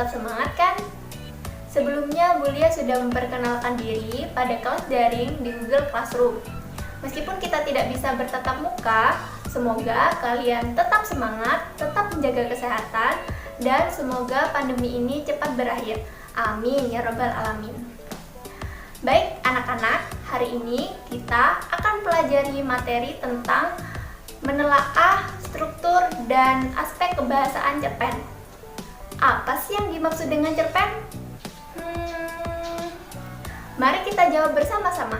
tetap semangat kan? Sebelumnya, Bulia sudah memperkenalkan diri pada kelas daring di Google Classroom. Meskipun kita tidak bisa bertatap muka, semoga kalian tetap semangat, tetap menjaga kesehatan, dan semoga pandemi ini cepat berakhir. Amin ya robbal alamin. Baik anak-anak, hari ini kita akan pelajari materi tentang menelaah struktur dan aspek kebahasaan cerpen. Apa sih yang dimaksud dengan cerpen? Mari kita jawab bersama-sama.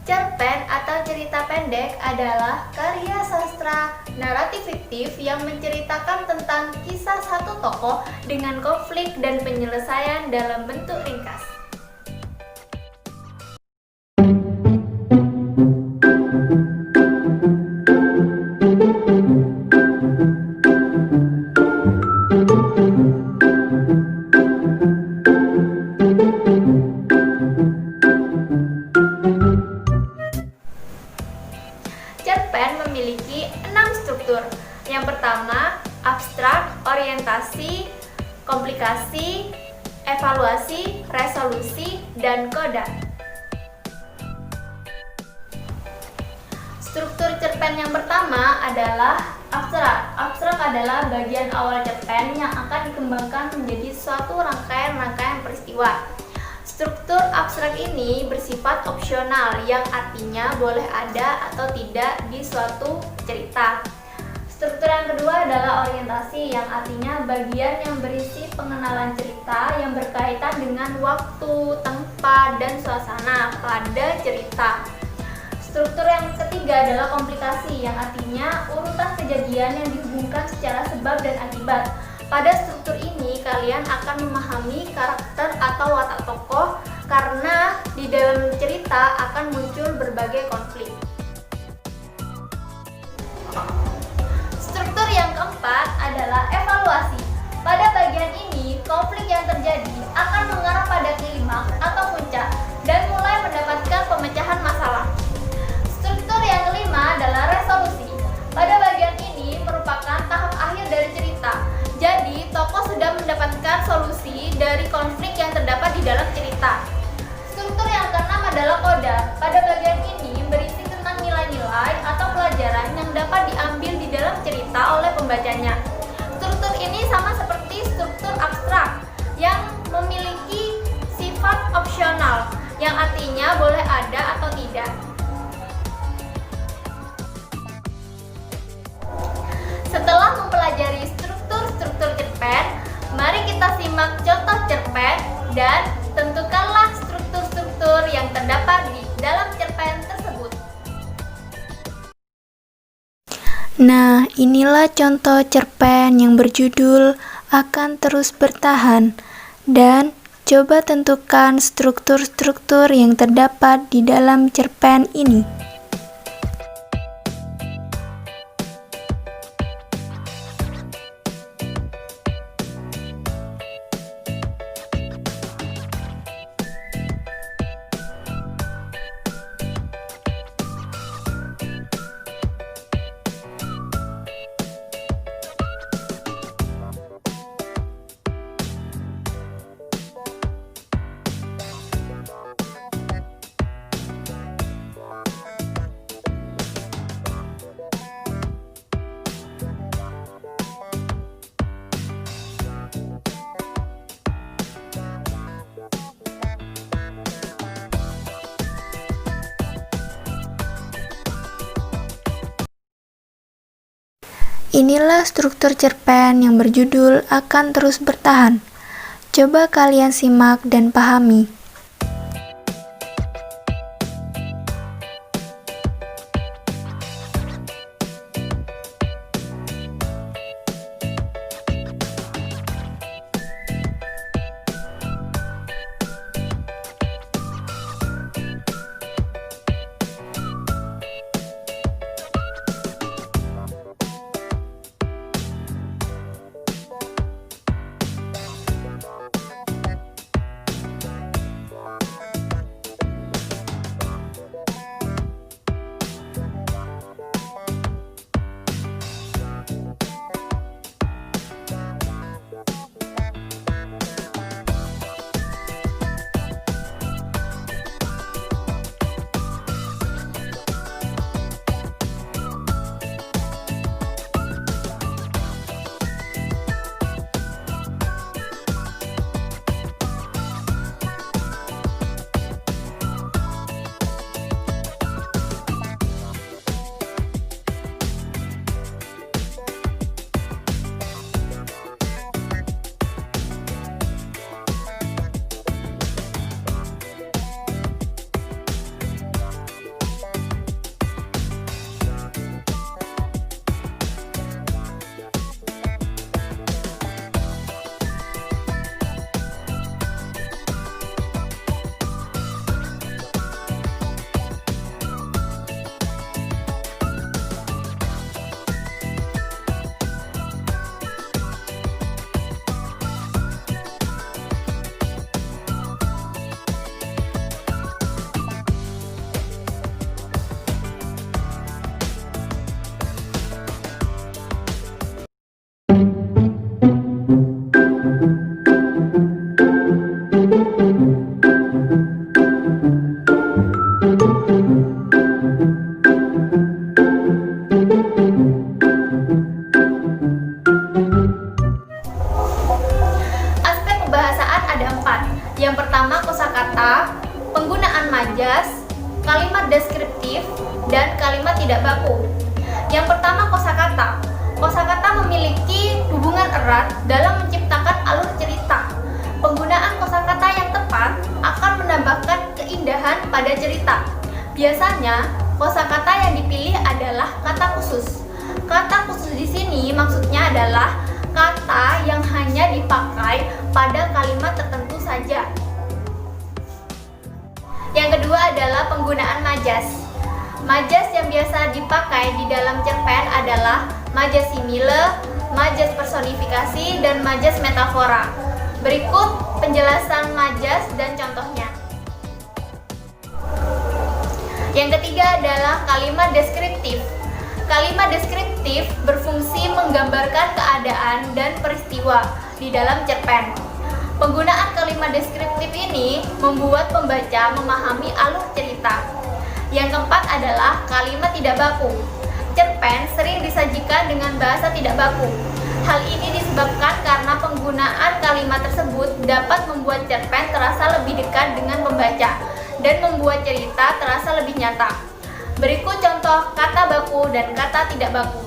Cerpen atau cerita pendek adalah karya sastra naratif fiktif yang menceritakan tentang kisah satu tokoh dengan konflik dan penyelesaian dalam bentuk ringkas. Cerpen memiliki 6 struktur. Yang pertama, abstrak, orientasi, komplikasi, evaluasi, resolusi, dan koda. Struktur cerpen yang pertama adalah abstrak. Abstrak adalah bagian awal cerpen yang akan dikembangkan menjadi suatu rangkaian-rangkaian peristiwa. Struktur abstrak ini bersifat opsional, yang artinya boleh ada atau tidak di suatu cerita. Struktur yang kedua adalah orientasi, yang artinya bagian yang berisi pengenalan cerita yang berkaitan dengan waktu, tempat, dan suasana pada cerita. Struktur yang ketiga adalah komplikasi, yang artinya urutan kejadian yang dihubungkan secara sebab dan akibat. Pada struktur ini, kalian akan memahami karakter atau watak tokoh karena di dalam cerita akan muncul berbagai konflik. Struktur yang keempat adalah evaluasi. Pada bagian ini, konflik yang terjadi akan mengarah pada klimaks atau puncak dan mulai mendapatkan pemecahan masalah. Struktur yang kelima adalah resolusi. Pada bagian ini merupakan tahap akhir dari cerita. Jadi, tokoh sudah mendapatkan solusi dari konflik yang terdapat di dalam cerita. Struktur yang keenam adalah koda. Pada bagian ini berisi tentang nilai-nilai atau pelajaran yang dapat diambil di dalam cerita oleh pembacanya. Struktur ini sama seperti struktur abstrak yang memiliki sifat opsional, yang artinya boleh ada atau tidak. Setelah mempelajari struktur cerpen, mari kita simak contoh cerpen dan tentukanlah struktur-struktur yang terdapat di dalam cerpen tersebut. Nah, inilah contoh cerpen yang berjudul Akan Terus Bertahan, dan coba tentukan struktur-struktur yang terdapat di dalam cerpen ini. Inilah struktur cerpen yang berjudul Akan Terus Bertahan. Coba kalian simak dan pahami. majas, kalimat deskriptif, dan kalimat tidak baku. Yang pertama, kosakata. Kosakata memiliki hubungan erat dalam menciptakan alur cerita. Penggunaan kosakata yang tepat akan menambahkan keindahan pada cerita. Biasanya, kosakata yang dipilih adalah kata khusus. Kata khusus di sini maksudnya adalah kata yang hanya dipakai pada kalimat tertentu saja. Yang kedua adalah penggunaan majas. Majas yang biasa dipakai di dalam cerpen adalah majas simile, majas personifikasi, dan majas metafora. Berikut penjelasan majas dan contohnya. Yang ketiga adalah kalimat deskriptif. Kalimat deskriptif berfungsi menggambarkan keadaan dan peristiwa di dalam cerpen. Penggunaan kalimat deskriptif ini membuat pembaca memahami alur cerita. Yang keempat adalah kalimat tidak baku. Cerpen sering disajikan dengan bahasa tidak baku. Hal ini disebabkan karena penggunaan kalimat tersebut dapat membuat cerpen terasa lebih dekat dengan pembaca dan membuat cerita terasa lebih nyata. Berikut contoh kata baku dan kata tidak baku.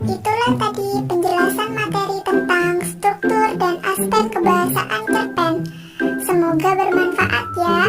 Itulah tadi penjelasan materi tentang struktur dan aspek kebahasaan cerpen. Semoga bermanfaat ya.